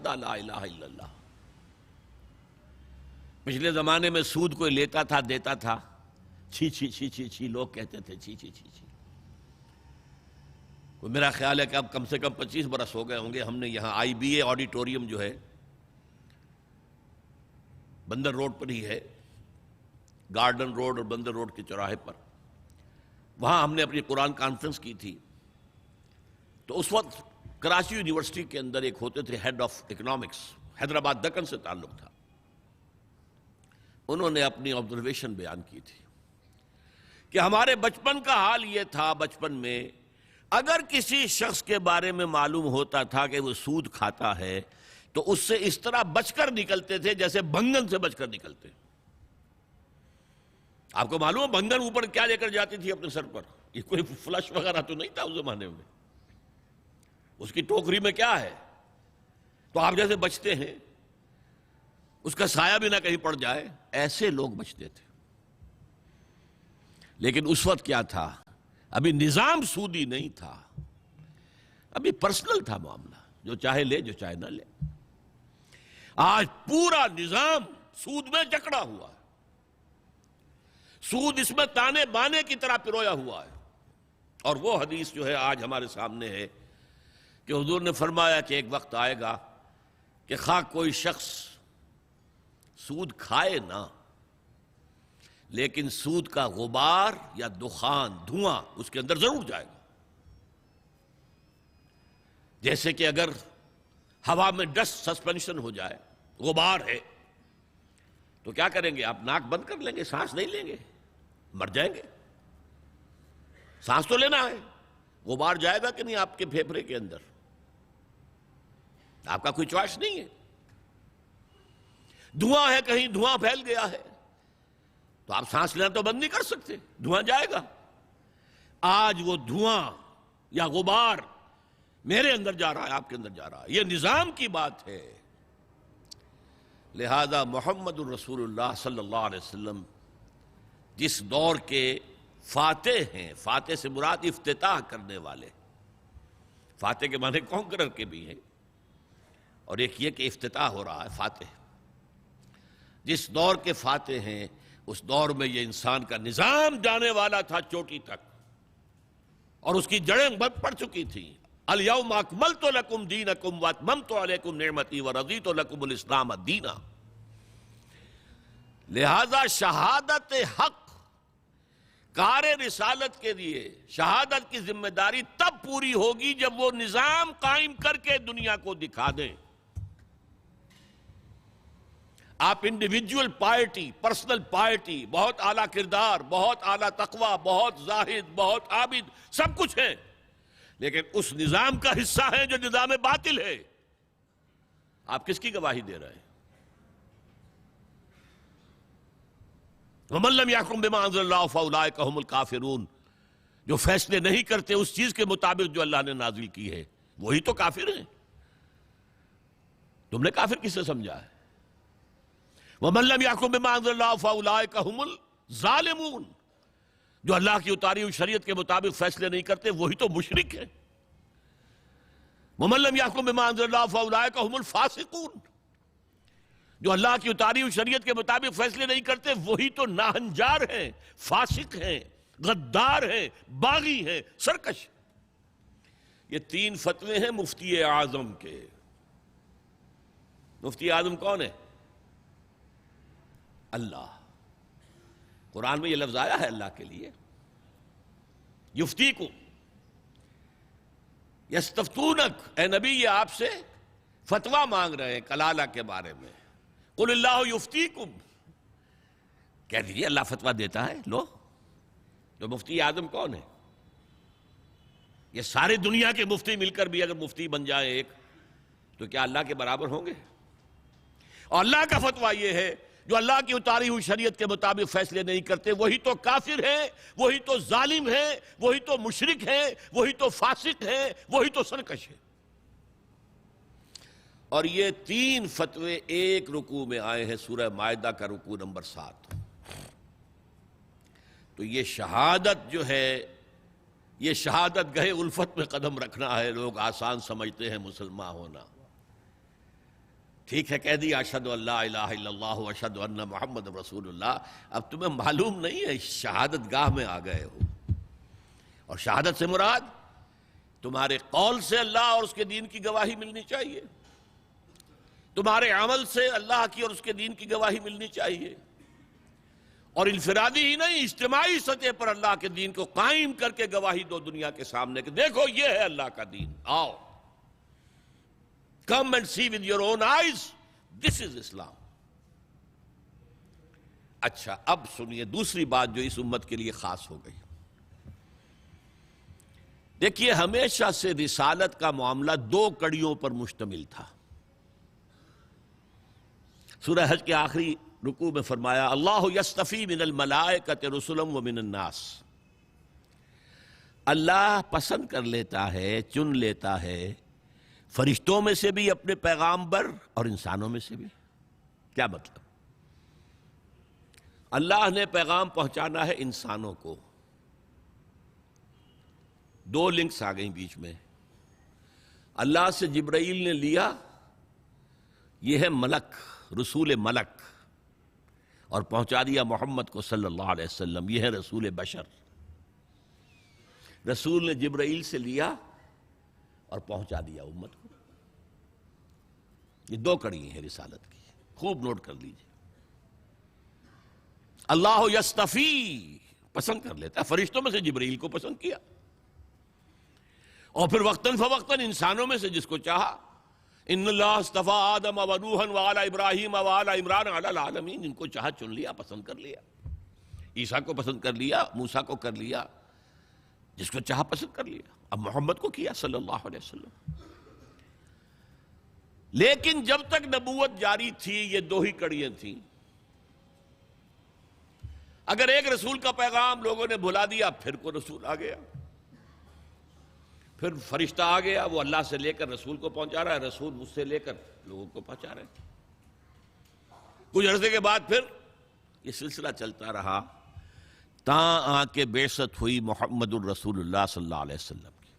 ہوتا لا الہ الا اللہ۔ پچھلے زمانے میں سود کوئی لیتا تھا دیتا تھا، چھی چھی چھی چھی چھی لوگ کہتے تھے، چھی چھی چھی چھی۔ میرا خیال ہے کہ اب کم سے کم 25 برس ہو گئے ہوں گے، ہم نے یہاں آئی بی اے آڈیٹوریم جو ہے بندر روڈ پر ہی ہے، گارڈن روڈ اور بندر روڈ کے چوراہے پر، وہاں ہم نے اپنی قرآن کانفرنس کی تھی۔ تو اس وقت کراچی یونیورسٹی کے اندر ایک ہوتے تھے head of economics, Hyderabad Deccan سے تعلق تھا، انہوں نے اپنی آبزرویشن بیان کی تھی کہ ہمارے بچپن کا حال یہ تھا، بچپن میں اگر کسی شخص کے بارے میں معلوم ہوتا تھا کہ وہ سود کھاتا ہے تو اس سے اس طرح بچ کر نکلتے تھے جیسے بھنگن سے بچ کر نکلتے۔ آپ کو معلوم ہے بھنگن اوپر کیا لے کر جاتی تھی اپنے سر پر؟ یہ کوئی فلش وغیرہ تو نہیں تھا اس زمانے میں، اس کی ٹوکری میں کیا ہے؟ تو آپ جیسے بچتے ہیں، اس کا سایہ بھی نہ کہیں پڑ جائے، ایسے لوگ بچتے تھے۔ لیکن اس وقت کیا تھا؟ ابھی نظام سودی نہیں تھا، ابھی پرسنل تھا معاملہ، جو چاہے لے جو چاہے نہ لے۔ آج پورا نظام سود میں جکڑا ہوا ہے، سود اس میں تانے بانے کی طرح پرویا ہوا ہے۔ اور وہ حدیث جو ہے آج ہمارے سامنے ہے کہ حضور نے فرمایا کہ ایک وقت آئے گا کہ خواہ کوئی شخص سود کھائے نہ، لیکن سود کا غبار یا دخان، دھواں اس کے اندر ضرور جائے گا۔ جیسے کہ اگر ہوا میں ڈسٹ سسپینشن ہو جائے، غبار ہے، تو کیا کریں گے آپ؟ ناک بند کر لیں گے، سانس نہیں لیں گے، مر جائیں گے۔ سانس تو لینا ہے، غبار جائے گا کہ نہیں آپ کے پھیپھڑے کے اندر؟ آپ کا کوئی چوائس نہیں ہے۔ دھواں ہے، کہیں دھواں پھیل گیا ہے تو آپ سانس لینا تو بند نہیں کر سکتے، دھواں جائے گا۔ آج وہ دھواں یا غبار میرے اندر جا رہا ہے، آپ کے اندر جا رہا ہے، یہ نظام کی بات ہے۔ لہذا محمد الرسول اللہ صلی اللہ علیہ وسلم جس دور کے فاتح ہیں، فاتح سے مراد افتتاح کرنے والے، فاتح کے معنی کانکرر کے بھی ہیں، اور ایک یہ کہ افتتاح ہو رہا ہے، فاتح، جس دور کے فاتح ہیں اس دور میں یہ انسان کا نظام جانے والا تھا چوٹی تک، اور اس کی جڑیں پڑ چکی تھیں۔ الیوم اکملت لکم دینکم واتممت علیکم نعمتی ورضیت لکم الاسلام دینا۔ لہذا شہادت حق کار رسالت کے لیے شہادت کی ذمہ داری تب پوری ہوگی جب وہ نظام قائم کر کے دنیا کو دکھا دیں۔ آپ انڈیویجول پائرٹی، پرسنل پائرٹی، بہت اعلیٰ کردار، بہت اعلیٰ تقوی، بہت زاہد، بہت عابد، سب کچھ ہے، لیکن اس نظام کا حصہ ہے جو نظام باطل ہے۔ آپ کس کی گواہی دے رہے ہیں؟ وَمَن لَّمْ يَحْكُم بِمَا أَنزَلَ اللَّهُ فَأُولَٰئِكَ هُمُ الْكَافِرُونَ، جو فیصلے نہیں کرتے اس چیز کے مطابق جو اللہ نے نازل کی ہے، وہی تو کافر ہیں۔ تم نے کافر کسے سمجھا ہے؟ وَمَن لَّمْ يَحْكُم بِمَا أَنزَلَ اللَّهُ فَأُولَٰئِكَ هُمُ الظَّالِمُونَ، جو اللہ کی اتاری ہوئی شریعت کے مطابق فیصلے نہیں کرتے وہی تو مشرک ہیں۔ وَمَن لَّمْ يَحْكُم بِمَا أَنزَلَ اللَّهُ فَأُولَٰئِكَ هُمُ الْفَاسِقُونَ، جو اللہ کی اتاری ہوئی شریعت کے مطابق فیصلے نہیں کرتے وہی تو ناہنجار ہیں، فاسق ہیں، غدار ہیں، باغی ہیں، سرکش۔ یہ 3 فتوے ہیں مفتی اعظم کے۔ مفتی اعظم کون ہے؟ اللہ۔ قرآن میں یہ لفظ آیا ہے اللہ کے لیے، یفتیکم، یستفتونک، اے نبی یہ آپ سے فتویٰ مانگ رہے ہیں کلالہ کے بارے میں۔ قل اللہ یفتیکم، کہہ دیجیے اللہ فتویٰ دیتا ہے۔ لو، تو مفتی اعظم کون ہے؟ یہ ساری دنیا کے مفتی مل کر بھی اگر مفتی بن جائیں ایک، تو کیا اللہ کے برابر ہوں گے؟ اور اللہ کا فتویٰ یہ ہے جو اللہ کی اتاری ہوئی شریعت کے مطابق فیصلے نہیں کرتے وہی تو کافر ہیں، وہی تو ظالم ہیں، وہی تو مشرک ہیں، وہی تو فاسق ہیں، وہی تو سرکش ہیں۔ اور یہ 3 فتوے ایک رکوع میں آئے ہیں، سورہ مائدہ کا رکوع نمبر 7۔ تو یہ شہادت جو ہے، یہ شہادت گہے الفت میں قدم رکھنا ہے۔ لوگ آسان سمجھتے ہیں مسلمان ہونا، ٹھیک ہے، کہہ دیا اشہد ان لا الہ الا اللہ واشہد ان محمد رسول اللہ، اب تمہیں معلوم نہیں ہے شہادت گاہ میں آ گئے ہو، اور شہادت سے مراد تمہارے قول سے اللہ اور اس کے دین کی گواہی ملنی چاہیے، تمہارے عمل سے اللہ کی اور اس کے دین کی گواہی ملنی چاہیے، اور انفرادی ہی نہیں اجتماعی سطح پر اللہ کے دین کو قائم کر کے گواہی دو دنیا کے سامنے کہ دیکھو یہ ہے اللہ کا دین، آؤ come and see with your own eyes, this is Islam۔ اچھا اب سنیے دوسری بات جو اس امت کے لیے خاص ہو گئی۔ دیکھیے ہمیشہ سے رسالت کا معاملہ دو کڑیوں پر مشتمل تھا۔ سورہ حج کے آخری رکوع میں فرمایا اللہ یصطفی من الملائکۃ رسلا ومن الناس، اللہ پسند کر لیتا ہے، چن لیتا ہے فرشتوں میں سے بھی اپنے پیغامبر اور انسانوں میں سے بھی۔ کیا مطلب؟ اللہ نے پیغام پہنچانا ہے انسانوں کو، دو لنکس آ گئیں بیچ میں، اللہ سے جبرائیل نے لیا، یہ ہے ملک، رسول ملک، اور پہنچا دیا محمد کو صلی اللہ علیہ وسلم، یہ ہے رسول بشر۔ رسول نے جبرائیل سے لیا اور پہنچا دیا امت کو۔ یہ دو کڑی ہیں رسالت کی، خوب نوٹ کر لیجیے۔ اللہ یصطفی، پسند کر لیتا ہے، فرشتوں میں سے جبرائیل کو پسند کیا، اور پھر وقتاً فوقتاً انسانوں میں سے جس کو چاہا۔ ان اللہ اصطفیٰ آدم و نوحا وآل ابراہیم وآل عمران علی العالمین، جن کو چاہا چن لیا، پسند کر لیا۔ عیسیٰ کو پسند کر لیا، موسیٰ کو کر لیا، جس کو چاہا پسند کر لیا۔ اب محمد کو کیا صلی اللہ علیہ وسلم۔ لیکن جب تک نبوت جاری تھی یہ دو ہی کڑیاں تھیں۔ اگر ایک رسول کا پیغام لوگوں نے بھلا دیا، پھر کوئی رسول آ گیا، پھر فرشتہ آ گیا، وہ اللہ سے لے کر رسول کو پہنچا رہا ہے، رسول مجھ سے لے کر لوگوں کو پہنچا رہے ہیں۔ کچھ عرصے کے بعد پھر یہ سلسلہ چلتا رہا تاں آ کے بعثت ہوئی محمد الرسول اللہ صلی اللہ علیہ وسلم کی،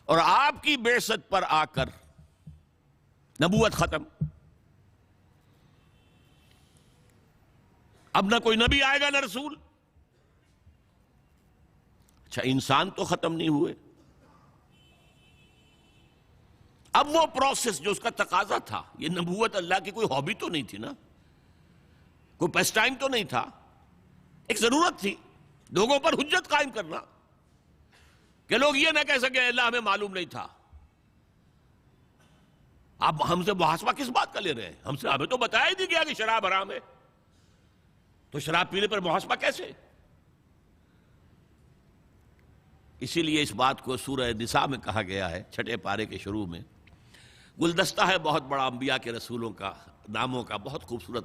اور آپ کی بعثت پر آ کر نبوت ختم۔ اب نہ کوئی نبی آئے گا نہ رسول۔ اچھا انسان تو ختم نہیں ہوئے، اب وہ پروسیس جو اس کا تقاضا تھا، یہ نبوت اللہ کی کوئی ہابی تو نہیں تھی نا، کوئی پیس ٹائم تو نہیں تھا، ایک ضرورت تھی لوگوں پر حجت قائم کرنا کہ لوگ یہ نہ کہہ سکے اللہ ہمیں معلوم نہیں تھا۔ آپ ہم سے محاسبہ کس بات کا لے رہے ہیں؟ ہمیں تو بتایا ہی نہیں گیا کہ شراب حرام ہے، تو شراب پینے پر محاسبہ کیسے؟ اسی لیے اس بات کو سورہ نساء میں کہا گیا ہے، چھٹے پارے کے شروع میں، گلدستہ ہے بہت بڑا انبیاء کے رسولوں کا، ناموں کا، بہت خوبصورت۔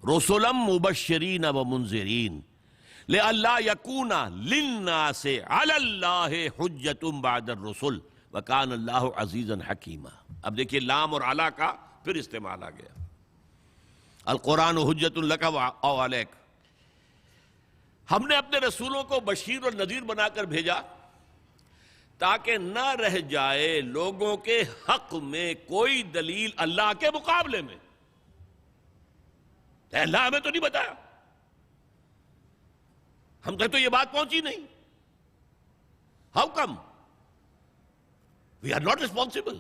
رسلا مبشرین و منذرین لئلا یکون للناس علی اللہ حجۃ بعد الرسل وکان اللہ عزیزا حکیما۔ اب دیکھیے لام اور علی کا پھر استعمال آ گیا۔ القرآن حجۃ لک او علیک، ہم نے اپنے رسولوں کو بشیر اور نذیر بنا کر بھیجا تاکہ نہ رہ جائے لوگوں کے حق میں کوئی دلیل اللہ کے مقابلے میں۔ اللہ ہمیں تو نہیں بتایا، ہم تک تو یہ بات پہنچی نہیں، how come? We are not responsible,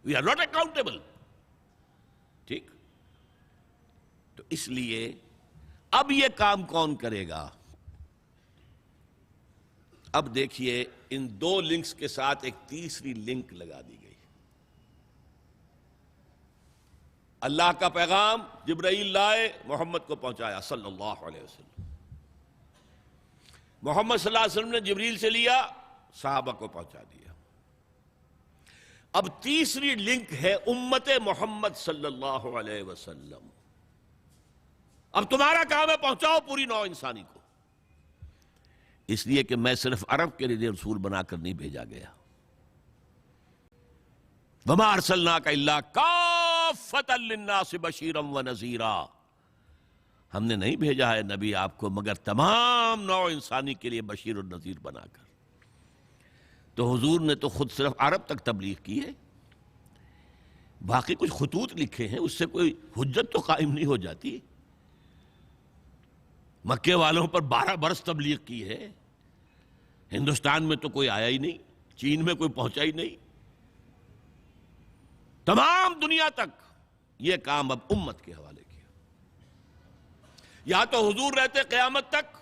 we are not accountable. ٹھیک، تو اس لیے اب یہ کام کون کرے گا؟ اب دیکھیے ان دو لنکس کے ساتھ ایک تیسری لنک لگا دی گئی۔ اللہ کا پیغام جبرائیل لائے، محمد کو پہنچایا صلی اللہ علیہ وسلم۔ محمد صلی اللہ علیہ وسلم نے جبریل سے لیا، صحابہ کو پہنچا دیا۔ اب تیسری لنک ہے امت محمد صلی اللہ علیہ وسلم۔ اب تمہارا کام ہے پہنچاؤ پوری نوع انسانی کو، اس لیے کہ میں صرف عرب کے لیے رسول بنا کر نہیں بھیجا گیا۔ وَمَا أَرْسَلْنَاكَ إِلَّا كَافَّةً لِلنَّاسِ بَشِيرًا وَنَذِيرًا، ہم نے نہیں بھیجا ہے نبی آپ کو مگر تمام نوع انسانی کے لیے بشیر اور نذیر بنا کر۔ تو حضور نے تو خود صرف عرب تک تبلیغ کی ہے، باقی کچھ خطوط لکھے ہیں، اس سے کوئی حجت تو قائم نہیں ہو جاتی. مکے والوں پر 12 برس تبلیغ کی ہے، ہندوستان میں تو کوئی آیا ہی نہیں، چین میں کوئی پہنچا ہی نہیں. تمام دنیا تک یہ کام اب امت کے حوالے کیا. یا تو حضور رہتے قیامت تک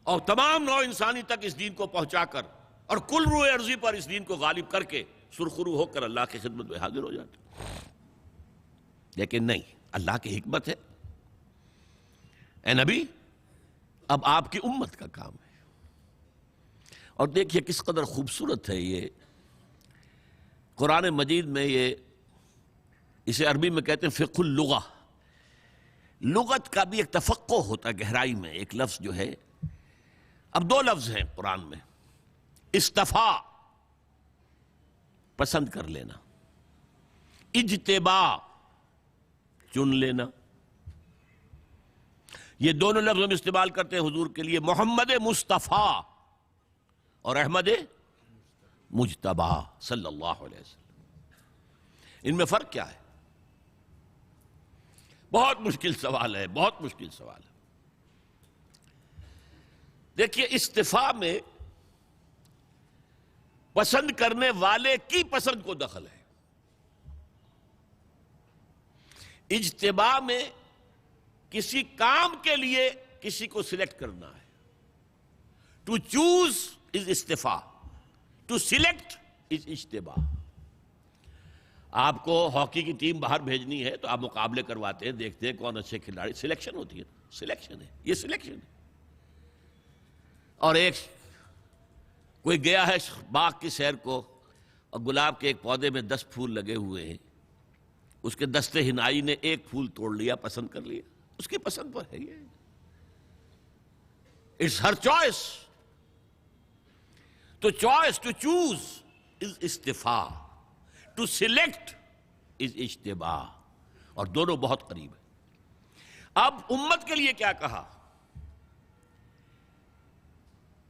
اور تمام نوع انسانی تک اس دین کو پہنچا کر اور کل روئے ارضی پر اس دین کو غالب کر کے سرخرو ہو کر اللہ کی خدمت میں حاضر ہو جاتے. لیکن نہیں، اللہ کی حکمت ہے. اے نبی، اب آپ کی امت کا کام ہے. اور دیکھیے کس قدر خوبصورت ہے یہ قرآن مجید میں. اسے عربی میں کہتے ہیں فقہ اللغہ. لغت کا بھی ایک تفقہ ہوتا ہے گہرائی میں. ایک لفظ جو ہے، اب 2 لفظ ہیں قرآن میں. استفا، پسند کر لینا. اجتبا، چن لینا. یہ دونوں لفظ ہم استعمال کرتے ہیں حضور کے لیے. محمد مصطفیٰ اور احمد مجتبی صلی اللہ علیہ وسلم. ان میں فرق کیا ہے؟ بہت مشکل سوال ہے، بہت مشکل سوال ہے. دیکھیے، استفاء میں پسند کرنے والے کی پسند کو دخل ہے. اجتباء میں کسی کام کے لیے کسی کو سلیکٹ کرنا ہے. ٹو چوز از استفاء، ٹو سلیکٹ از اجتباء. آپ کو ہاکی کی ٹیم باہر بھیجنی ہے تو آپ مقابلے کرواتے ہیں، دیکھتے ہیں کون اچھے کھلاڑی. سلیکشن ہوتی ہے، سلیکشن ہے، یہ سلیکشن ہے. اور ایک کوئی گیا ہے باغ کی سیر کو اور گلاب کے ایک پودے میں 10 پھول لگے ہوئے ہیں. اس کے دستے ہنائی نے ایک پھول توڑ لیا، پسند کر لیا. اس کی پسند پر ہے یہ. It's her choice. تو چوائس، ٹو چوز از استفاء، ٹو سلیکٹ از اجتباء. اور دونوں بہت قریب ہیں. اب امت کے لیے کیا کہا؟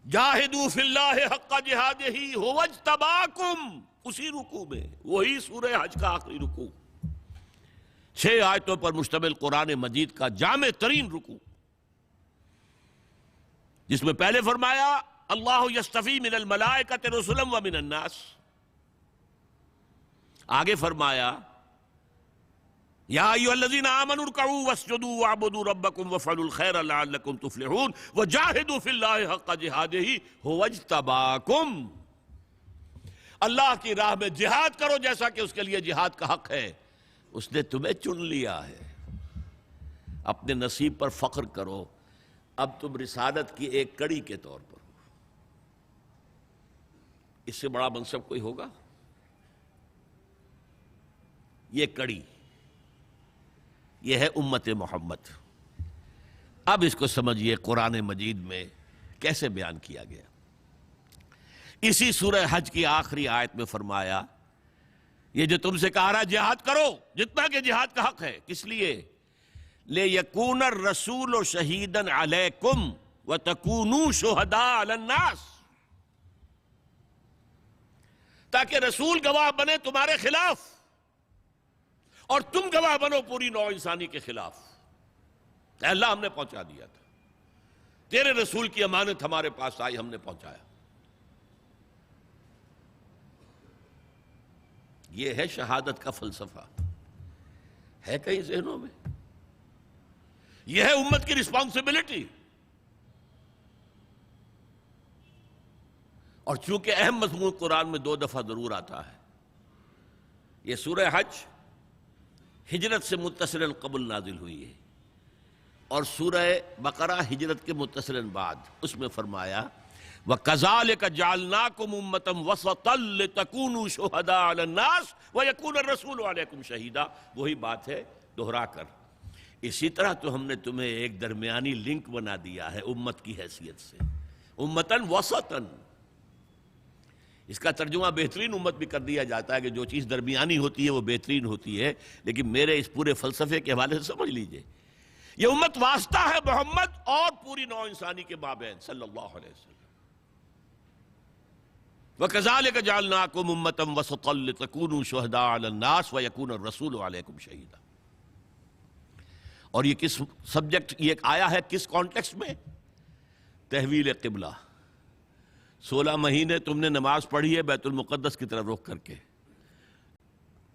جاہدوا فی اللہ حق جہادہ ھو اجتباکم. اسی رکوع میں، وہی سورہ حج کا آخری رکوع، 6 آیتوں پر مشتمل قرآن مجید کا جامع ترین رکوع، جس میں پہلے فرمایا اللہ یصطفی من الملائکۃ رسلا ومن الناس. آگے فرمایا یا ایھا الذین آمنوا ارکعوا واسجدوا واعبدوا ربکم وافعلوا الخیر لعلکم تفلحون وجاہدوا فی اللہ حق جہادہ ھو اجتباکم. اللہ کی راہ میں جہاد کرو جیسا کہ اس کے لیے جہاد کا حق ہے. اس نے تمہیں چن لیا ہے. اپنے نصیب پر فخر کرو. اب تم رسالت کی ایک کڑی کے طور پر ہو. اس سے بڑا منصب کوئی ہوگا؟ یہ کڑی، یہ ہے امت محمد. اب اس کو سمجھیے قرآن مجید میں کیسے بیان کیا گیا. اسی سورہ حج کی آخری آیت میں فرمایا یہ جو تم سے کہا رہا جہاد کرو جتنا کہ جہاد کا حق ہے. کس لیے؟ لِيَكُونَ الرَّسُولُ شَهِيدًا عَلَيْكُمْ وَتَكُونُوا شُهَدَاءَ عَلَى النَّاسِ. تاکہ رسول گواہ بنے تمہارے خلاف اور تم گواہ بنو پوری نوع انسانی کے خلاف. اے اللہ، ہم نے پہنچا دیا تھا، تیرے رسول کی امانت ہمارے پاس آئی، ہم نے پہنچایا. یہ ہے شہادت کا فلسفہ. ہے کئی ذہنوں میں؟ یہ ہے امت کی رسپانسبلٹی. اور چونکہ اہم مضمون قرآن میں 2 دفعہ ضرور آتا ہے. یہ سورہ حج ہجرت سے متصلاً قبل نازل ہوئی ہے، اور سورہ بقرہ ہجرت کے متصلاً بعد. اس میں فرمایا وَكَذَلِكَ جَعَلْنَاكُمْ أُمَّةً وَسَطًا لِتَكُونُوا شُهَدَاءَ عَلَى النَّاسِ وَيَكُونَ الرَّسُولُ عَلَيْكُمْ شَهِيدًا. وہی بات ہے دہرا کر. اسی طرح تو ہم نے تمہیں ایک درمیانی لنک بنا دیا ہے امت کی حیثیت سے. امتاً وسطاً، اس کا ترجمہ بہترین امت بھی کر دیا جاتا ہے کہ جو چیز درمیانی ہوتی ہے وہ بہترین ہوتی ہے. لیکن میرے اس پورے فلسفے کے حوالے سے سمجھ لیجئے، یہ امت واسطہ ہے محمد اور پوری نوع انسانی کے مابین صلی اللہ علیہ وسلم. وَكَذَلِكَ جَعَلْنَاكُمْ أُمَّةً وَسَطًا لِتَكُونُوا شُهَدَاءَ عَلَى النَّاسِ وَيَكُونَ الرَّسُولُ عَلَيْكُمْ شَهِيدًا۔ اور یہ کس سبجیکٹ، یہ آیا ہے کس کانٹیکسٹ میں؟ تحویل قبلہ۔ 16 مہینے تم نے نماز پڑھی ہے بیت المقدس کی طرف رخ کر کے،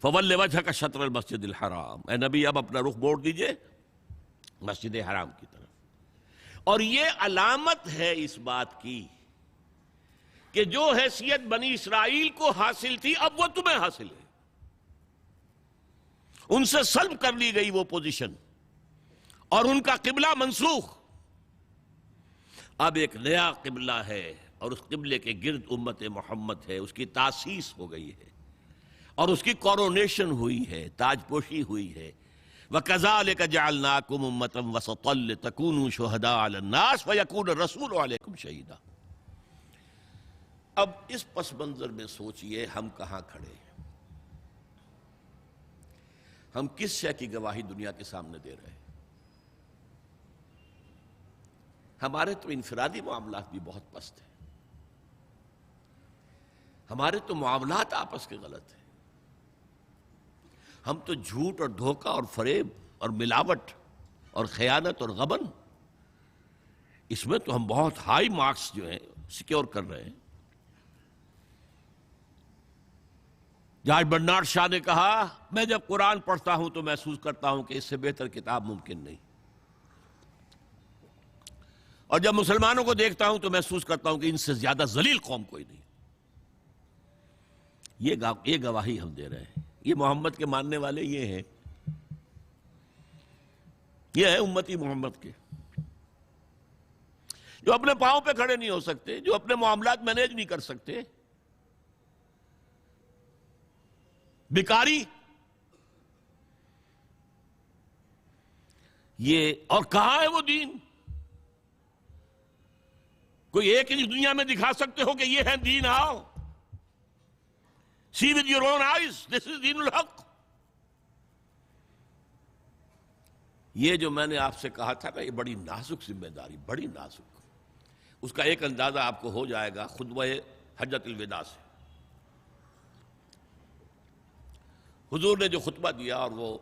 فَوَلِّ وَجْهَكَ شَطْرَ الْمَسْجِدِ الْحَرَامِ، اے نبی اب اپنا رخ موڑ دیجئے مسجد حرام کی طرف۔ اور یہ علامت ہے اس بات کی کہ جو حیثیت بنی اسرائیل کو حاصل تھی اب وہ تمہیں حاصل ہے، ان سے سلب کر لی گئی وہ پوزیشن اور ان کا قبلہ منسوخ۔ اب ایک نیا قبلہ ہے اور اس قبلے کے گرد امت محمد ہے، اس کی تاسیس ہو گئی ہے اور اس کی کورونیشن ہوئی ہے، تاج پوشی ہوئی ہے۔ وَكَذَلِكَ جَعَلْنَاكُمْ أُمَّةً وَسَطًا لِتَكُونُوا شُهَدَاءَ عَلَى النَّاسِ وَيَكُونَ الرَّسُولُ عَلَيْكُمْ شَهِيدًا۔ اب اس پس منظر میں سوچئے ہم کہاں کھڑے ہیں، ہم کس شے کی گواہی دنیا کے سامنے دے رہے ہیں؟ ہمارے تو انفرادی معاملات بھی بہت پست ہیں، ہمارے تو معاملات آپس کے غلط ہیں، ہم تو جھوٹ اور دھوکہ اور فریب اور ملاوٹ اور خیانت اور غبن، اس میں تو ہم بہت ہائی مارکس جو ہیں سیکیور کر رہے ہیں۔ جارج برنارڈ شاہ نے کہا، میں جب قرآن پڑھتا ہوں تو محسوس کرتا ہوں کہ اس سے بہتر کتاب ممکن نہیں، اور جب مسلمانوں کو دیکھتا ہوں تو محسوس کرتا ہوں کہ ان سے زیادہ ذلیل قوم کوئی نہیں۔ یہ گواہی ہم دے رہے ہیں، یہ محمد کے ماننے والے یہ ہیں، یہ ہے امتی محمد کے، جو اپنے پاؤں پہ کھڑے نہیں ہو سکتے، جو اپنے معاملات مینیج نہیں کر سکتے، بیکاری، یہ اور کہاں ہے وہ دین؟ کوئی ایک ہی دنیا میں دکھا سکتے ہو کہ یہ ہے دین؟ آؤ see with your own eyes, this is دین الحق۔ یہ جو میں نے آپ سے کہا تھا نا، یہ بڑی نازک ذمہ داری، بڑی نازک، اس کا ایک اندازہ آپ کو ہو جائے گا خطبہ حجۃ الوداع سے۔ حضور نے جو خطبہ دیا، اور وہ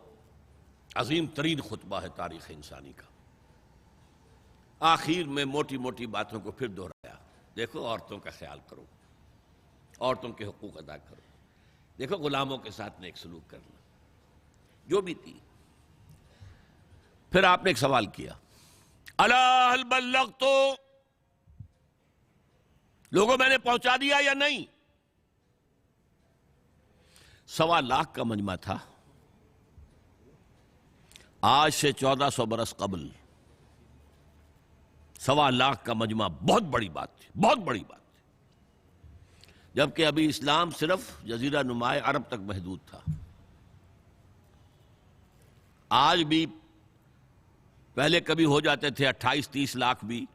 عظیم ترین خطبہ ہے تاریخ انسانی کا، آخر میں موٹی موٹی باتوں کو پھر دہرایا۔ دیکھو عورتوں کا خیال کرو، عورتوں کے حقوق ادا کرو، دیکھو غلاموں کے ساتھ نیک سلوک کرنا، جو بھی تھی۔ پھر آپ نے ایک سوال کیا، الا هل بلغت، لوگوں میں نے پہنچا دیا یا نہیں؟ 1.25 لاکھ کا مجمع تھا، آج سے 1400 برس قبل 1.25 لاکھ کا مجمع بہت بڑی بات تھی، بہت بڑی بات تھی، جبکہ ابھی اسلام صرف جزیرہ نما عرب تک محدود تھا۔ آج بھی پہلے کبھی ہو جاتے تھے 28-30 لاکھ بھی،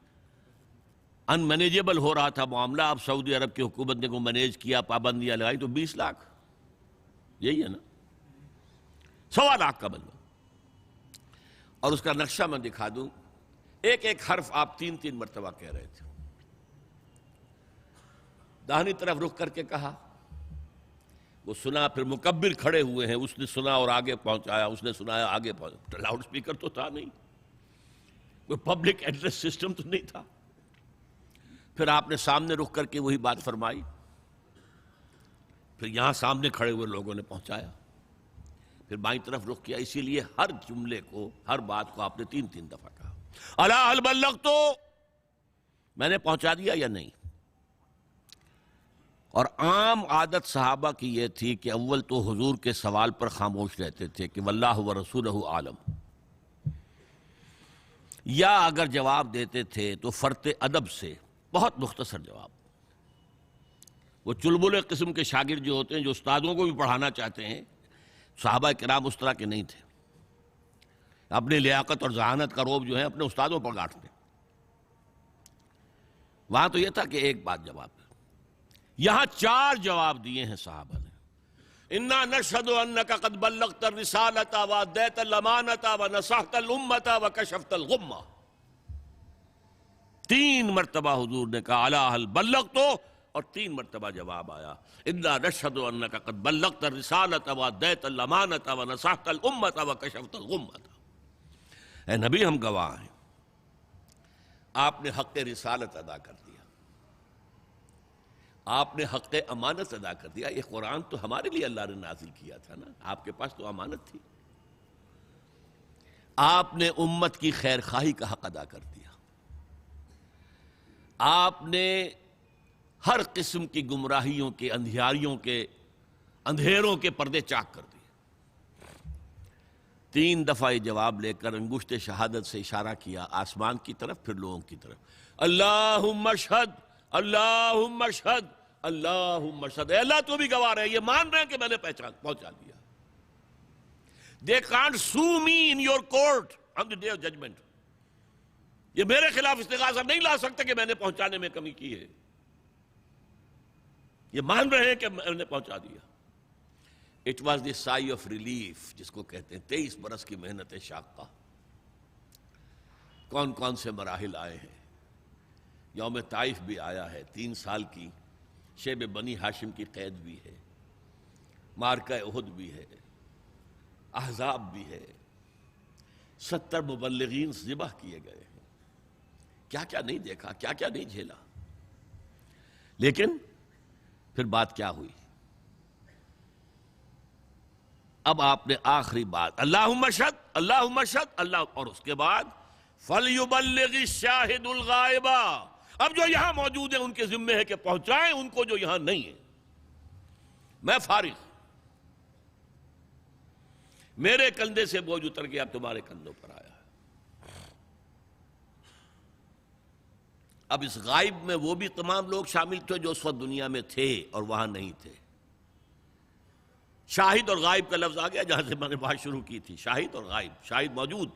ان مینیجیبل ہو رہا تھا معاملہ۔ اب سعودی عرب کی حکومت نے کو مینیج کیا، پابندیاں لگائی، تو 20 لاکھ، یہی ہے نا، 1.25 لاکھ کا مجمع۔ اور اس کا نقشہ میں دکھا دوں، ایک ایک حرف آپ 3 مرتبہ کہہ رہے تھے۔ داہنی طرف رخ کر کے کہا، وہ سنا، پھر مکبر کھڑے ہوئے ہیں، اس نے سنا اور آگے پہنچایا، اس نے سنایا آگے پہنچایا، لاؤڈ سپیکر تو تھا نہیں، کوئی پبلک ایڈریس سسٹم تو نہیں تھا۔ پھر آپ نے سامنے رخ کر کے وہی بات فرمائی، پھر یہاں سامنے کھڑے ہوئے لوگوں نے پہنچایا، پھر بائیں طرف رخ کیا۔ اسی لیے ہر جملے کو، ہر بات کو آپ نے 3 دفعہ کہا، الا هل بلغت، میں نے پہنچا دیا یا نہیں؟ اور عام عادت صحابہ کی یہ تھی کہ اول تو حضور کے سوال پر خاموش رہتے تھے کہ واللہ ورسولہ عالم، یا اگر جواب دیتے تھے تو فرط ادب سے بہت مختصر جواب۔ وہ چلبلے قسم کے شاگرد جو ہوتے ہیں، جو استادوں کو بھی پڑھانا چاہتے ہیں، صحابہ کرام اس طرح کے نہیں تھے، اپنی لیاقت اور ذہانت کا روب جو ہے اپنے استادوں پر گاٹتے۔ وہاں تو یہ تھا کہ ایک بات جواب، یہاں 4 جواب دیے ہیں صحابہ نے۔ انا نشہد انک قد بلغت الرسالۃ وادیت الامانۃ ونصحت الامۃ وکشفت الغمۃ۔ 3 مرتبہ حضور نے کہا الا هل بلغت، اور 3 مرتبہ جواب آیا، اِنَّا نَشْهَدُ أَنَّكَ قَدْ بَلَّغْتَ الرِّسَالَةَ وَأَدَّيْتَ الْأَمَانَةَ وَنَصَحْتَ الْأُمَّةَ وَكَشَفْتَ الْغُمَّةَ۔ اے نبی ہم گواہ ہیں، آپ نے حق رسالت ادا کر دیا، آپ نے حق امانت ادا کر دیا۔ یہ قرآن تو ہمارے لیے اللہ نے نازل کیا تھا نا، آپ کے پاس تو امانت تھی۔ آپ نے امت کی خیر خواہی کا حق ادا کر دیا، آپ نے ہر قسم کی گمراہیوں کے، اندھیروں کے پردے چاک کر دیے۔ 3 دفعہ یہ جواب لے کر انگشت شہادت سے اشارہ کیا آسمان کی طرف، پھر لوگوں کی طرف، اللہم اشہد، اللہم اشہد، اللہم اشہد۔ اے اللہ تو بھی گواہ رہے، یہ مان رہے ہیں کہ میں نے پہنچا دیا۔ They can't sue me in your court on the day of judgment۔ یہ میرے خلاف استغاثہ نہیں لا سکتے کہ میں نے پہنچانے میں کمی کی ہے، یہ مان رہے ہیں کہ میں نے پہنچا دیا۔ It was the sigh of relief جس کو کہتے ہیں 23 برس کی محنت شاقہ۔ کون کون سے مراحل آئے ہیں، یوم طائف بھی آیا ہے، 3 سال کی شیب بنی ہاشم کی قید بھی ہے، معرکہ احد بھی ہے، احزاب بھی ہے، 70 مبلغین ذبح کیے گئے ہیں، کیا کیا نہیں دیکھا، کیا کیا نہیں جھیلا۔ لیکن پھر بات کیا ہوئی؟ اب آپ نے آخری بات، اللہم اشہد، اللہم اشہد، اللہ، اور اس کے بعد فَلْيُبَلِّغِ الشَّاهِدُ الْغَائِبَ۔ اب جو یہاں موجود ہیں ان کے ذمے ہے کہ پہنچائیں ان کو جو یہاں نہیں ہے۔ میں فارغ، میرے کندھے سے بوجھ اتر کے اب تمہارے کندھوں پر آیا ہے۔ اب اس غائب میں وہ بھی تمام لوگ شامل تھے جو اس وقت دنیا میں تھے اور وہاں نہیں تھے۔ شاہد اور غائب کا لفظ آ گیا جہاں سے میں نے بات شروع کی تھی، شاہد اور غائب، شاہد موجود،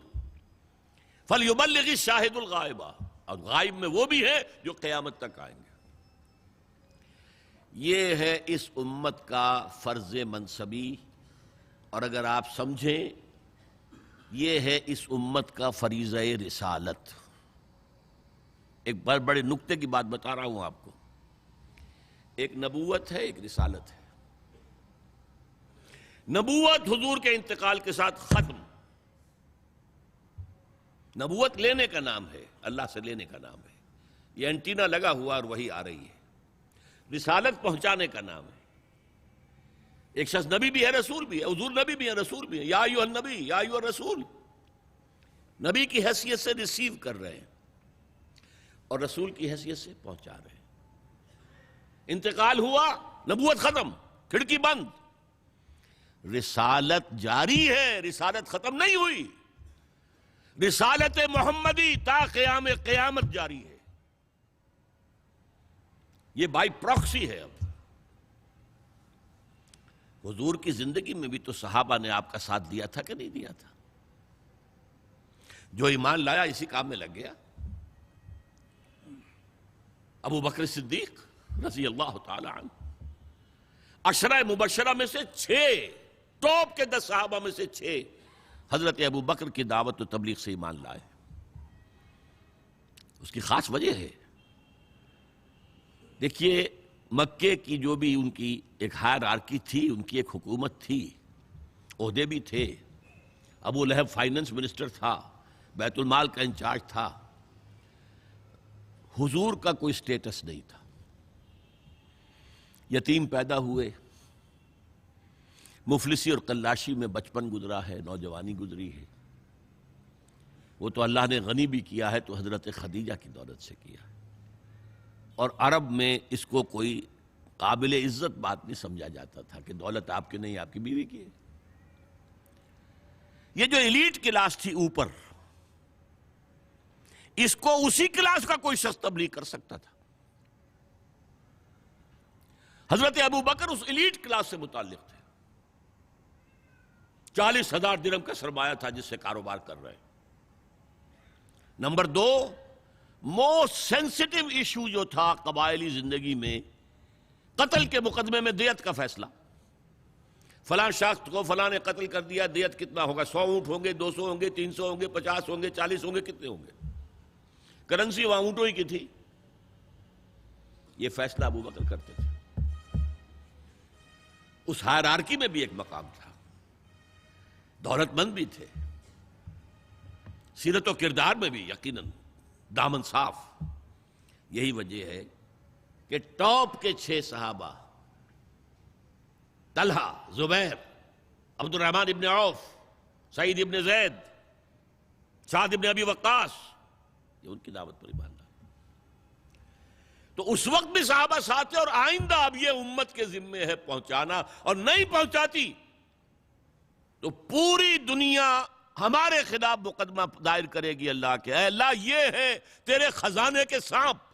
فَلْيُبَلِّغِ الشَّاهِدُ الْغَائِبَ، اور غائب میں وہ بھی ہے جو قیامت تک آئیں گے۔ یہ ہے اس امت کا فرض منصبی، اور اگر آپ سمجھیں یہ ہے اس امت کا فریضہ رسالت۔ ایک بڑے نکتے کی بات بتا رہا ہوں آپ کو، ایک نبوت ہے، ایک رسالت ہے۔ نبوت حضور کے انتقال کے ساتھ ختم، نبوت لینے کا نام ہے، اللہ سے لینے کا نام ہے، یہ اینٹینا لگا ہوا اور وہی آ رہی ہے۔ رسالت پہنچانے کا نام ہے۔ ایک شخص نبی بھی ہے، رسول بھی ہے، حضور نبی بھی ہے، رسول بھی ہے، یا ایھا النبی یا ایھا الرسول، نبی کی حیثیت سے ریسیو کر رہے ہیں اور رسول کی حیثیت سے پہنچا رہے ہیں۔ انتقال ہوا، نبوت ختم، کھڑکی بند، رسالت جاری ہے، رسالت ختم نہیں ہوئی، رسالت محمدی تا قیام قیامت جاری ہے۔ یہ بائی پراکسی ہے۔ اب حضور کی زندگی میں بھی تو صحابہ نے آپ کا ساتھ دیا تھا کہ نہیں دیا تھا؟ جو ایمان لایا اسی کام میں لگ گیا۔ ابو بکر صدیق رضی اللہ تعالی عنہ، عشرہ مبشرہ میں سے 6، ٹاپ کے 10 صحابہ میں سے 6 حضرت ابو بکر کی دعوت و تبلیغ سے ایمان لائے۔ اس کی خاص وجہ ہے، دیکھیے مکے کی جو بھی ان کی ایک ہائرارکی تھی، ان کی ایک حکومت تھی، عہدے بھی تھے، ابو لہب فائننس منسٹر تھا، بیت المال کا انچارج تھا، حضور کا کوئی سٹیٹس نہیں تھا۔ یتیم پیدا ہوئے، مفلسی اور قلاشی میں بچپن گزرا ہے، نوجوانی گزری ہے۔ وہ تو اللہ نے غنی بھی کیا ہے تو حضرت خدیجہ کی دولت سے کیا ہے، اور عرب میں اس کو کوئی قابل عزت بات نہیں سمجھا جاتا تھا کہ دولت آپ کی نہیں، آپ کی بیوی کی ہے۔ یہ جو ایلیٹ کلاس تھی اوپر، اس کو اسی کلاس کا کوئی شخص تبلیغ کر سکتا تھا۔ حضرت ابو بکر اس ایلیٹ کلاس سے متعلق تھے، 40,000 درہم کا سرمایہ تھا جس سے کاروبار کر رہے ہیں۔ نمبر 2، موسٹ سینسٹیو ایشو جو تھا قبائلی زندگی میں، قتل کے مقدمے میں دیت کا فیصلہ۔ فلاں شخص کو فلاں نے قتل کر دیا، دیت کتنا ہوگا؟ 100 اونٹ ہوں گے، 200 ہوں گے، 300 ہوں گے، 50 ہوں گے، 40 ہوں گے، کتنے ہوں گے؟ کرنسی وہاں اونٹوں ہی کی تھی۔ یہ فیصلہ ابو بکر کرتے تھے. اس ہائرارکی میں بھی ایک مقام تھا، دولت مند بھی تھے، سیرت و کردار میں بھی یقیناً دامن صاف. یہی وجہ ہے کہ ٹاپ کے 6 صحابہ طلحہ، زبیر، عبد الرحمن ابن عوف، سعید ابن زید، سعد ابن ابی وقاص، یہ ان کی دعوت پر ایمان لائے. تو اس وقت بھی صحابہ ساتھ تھے، اور آئندہ اب یہ امت کے ذمے ہے پہنچانا، اور نہیں پہنچاتی تو پوری دنیا ہمارے خلاف مقدمہ دائر کرے گی اللہ کے. اے اللہ، یہ ہے تیرے خزانے کے سانپ،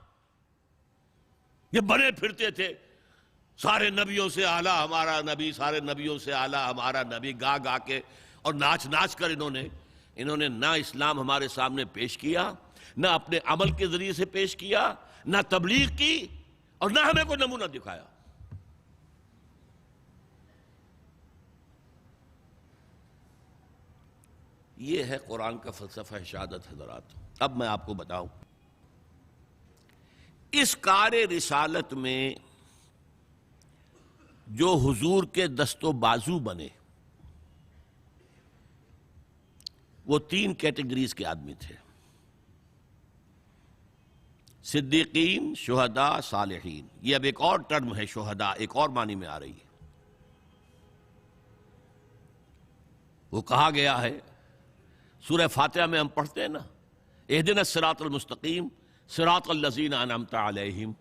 یہ بنے پھرتے تھے سارے نبیوں سے اعلیٰ ہمارا نبی، سارے نبیوں سے اعلیٰ ہمارا نبی، گا گا کے اور ناچ ناچ کر انہوں نے نہ اسلام ہمارے سامنے پیش کیا، نہ اپنے عمل کے ذریعے سے پیش کیا، نہ تبلیغ کی، اور نہ ہمیں کوئی نمونہ دکھایا. یہ ہے قرآن کا فلسفہ شہادت حضرات. اب میں آپ کو بتاؤں، اس کار رسالت میں جو حضور کے دست و بازو بنے وہ 3 کیٹیگریز کے آدمی تھے: صدیقین، شہداء، صالحین. یہ اب ایک اور ٹرم ہے، شہداء ایک اور معنی میں آ رہی ہے. وہ کہا گیا ہے سورہ فاتحہ میں، ہم پڑھتے ہیں نا، اہدنا الصراط المستقیم صراط الذین انعمت علیہم،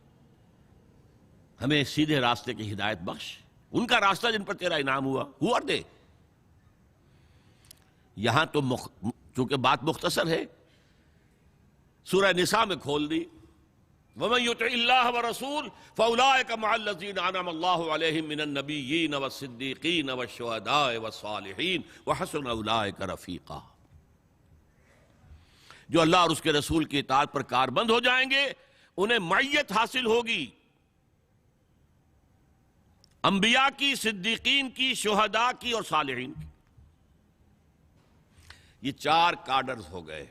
ہمیں سیدھے راستے کی ہدایت بخش، ان کا راستہ جن پر تیرا انعام ہوا. ہوا دے. یہاں تو چونکہ بات مختصر ہے، سورہ نساء میں کھول دی، وَمَن يُطِعِ اللَّهَ وَرَسُولَهُ فَأُولَٰئِكَ مَعَ الَّذِينَ أَنْعَمَ اللَّهُ عَلَيْهِم مِّنَ النَّبِيِّينَ وَالصِّدِّيقِينَ وَالشُّهَدَاءِ وَالصَّالِحِينَ وَحَسُنَ أُولَٰئِكَ رَفِيقًا. جو اللہ اور اس کے رسول کی اطاعت پر کاربند ہو جائیں گے انہیں معیت حاصل ہوگی، انبیاء کی، صدیقین کی، شہداء کی اور صالحین کی. یہ 4 کارڈرز ہو گئے.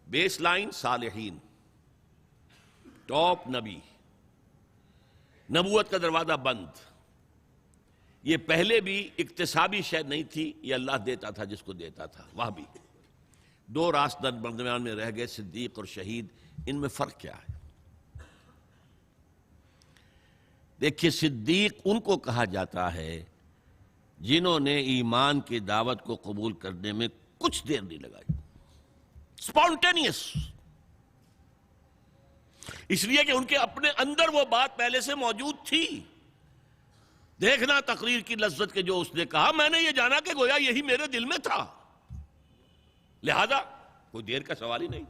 بیس لائن صالحین، ٹاپ نبی، نبوت کا دروازہ بند. یہ پہلے بھی اکتسابی شے نہیں تھی، یہ اللہ دیتا تھا جس کو دیتا تھا. وہاں بھی 2 راستہ درمیان میں رہ گئے، صدیق اور شہید. ان میں فرق کیا ہے؟ دیکھیے، صدیق ان کو کہا جاتا ہے جنہوں نے ایمان کی دعوت کو قبول کرنے میں کچھ دیر نہیں لگائی، سپونٹینیس. اس لیے کہ ان کے اپنے اندر وہ بات پہلے سے موجود تھی. دیکھنا تقریر کی لذت کے جو اس نے کہا، میں نے یہ جانا کہ گویا یہی میرے دل میں تھا، لہذا کوئی دیر کا سوال ہی نہیں.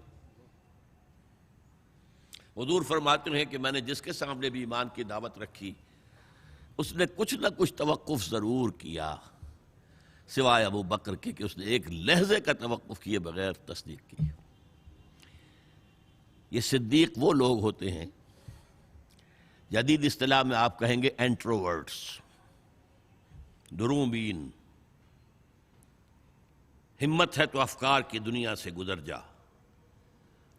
حضور فرماتے ہیں کہ میں نے جس کے سامنے بھی ایمان کی دعوت رکھی اس نے کچھ نہ کچھ توقف ضرور کیا، سوائے ابو بکر کے کہ اس نے ایک لحظے کا توقف کیے بغیر تصدیق کی. یہ صدیق وہ لوگ ہوتے ہیں، جدید اصطلاح میں آپ کہیں گے انٹروورٹس، دروبین. ہمت ہے تو افکار کی دنیا سے گزر جا،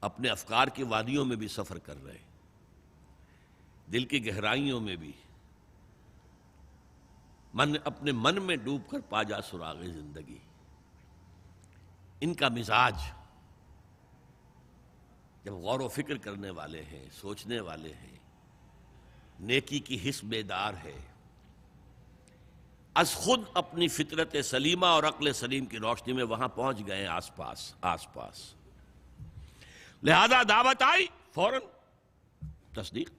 اپنے افکار کی وادیوں میں بھی سفر کر رہے، دل کی گہرائیوں میں بھی، اپنے من میں ڈوب کر پا جا سراغ زندگی. ان کا مزاج جب غور و فکر کرنے والے ہیں، سوچنے والے ہیں، نیکی کی حس بیدار ہے، از خود اپنی فطرت سلیمہ اور عقل سلیم کی روشنی میں وہاں پہنچ گئے آس پاس. لہذا دعوت آئی، فوراً تصدیق.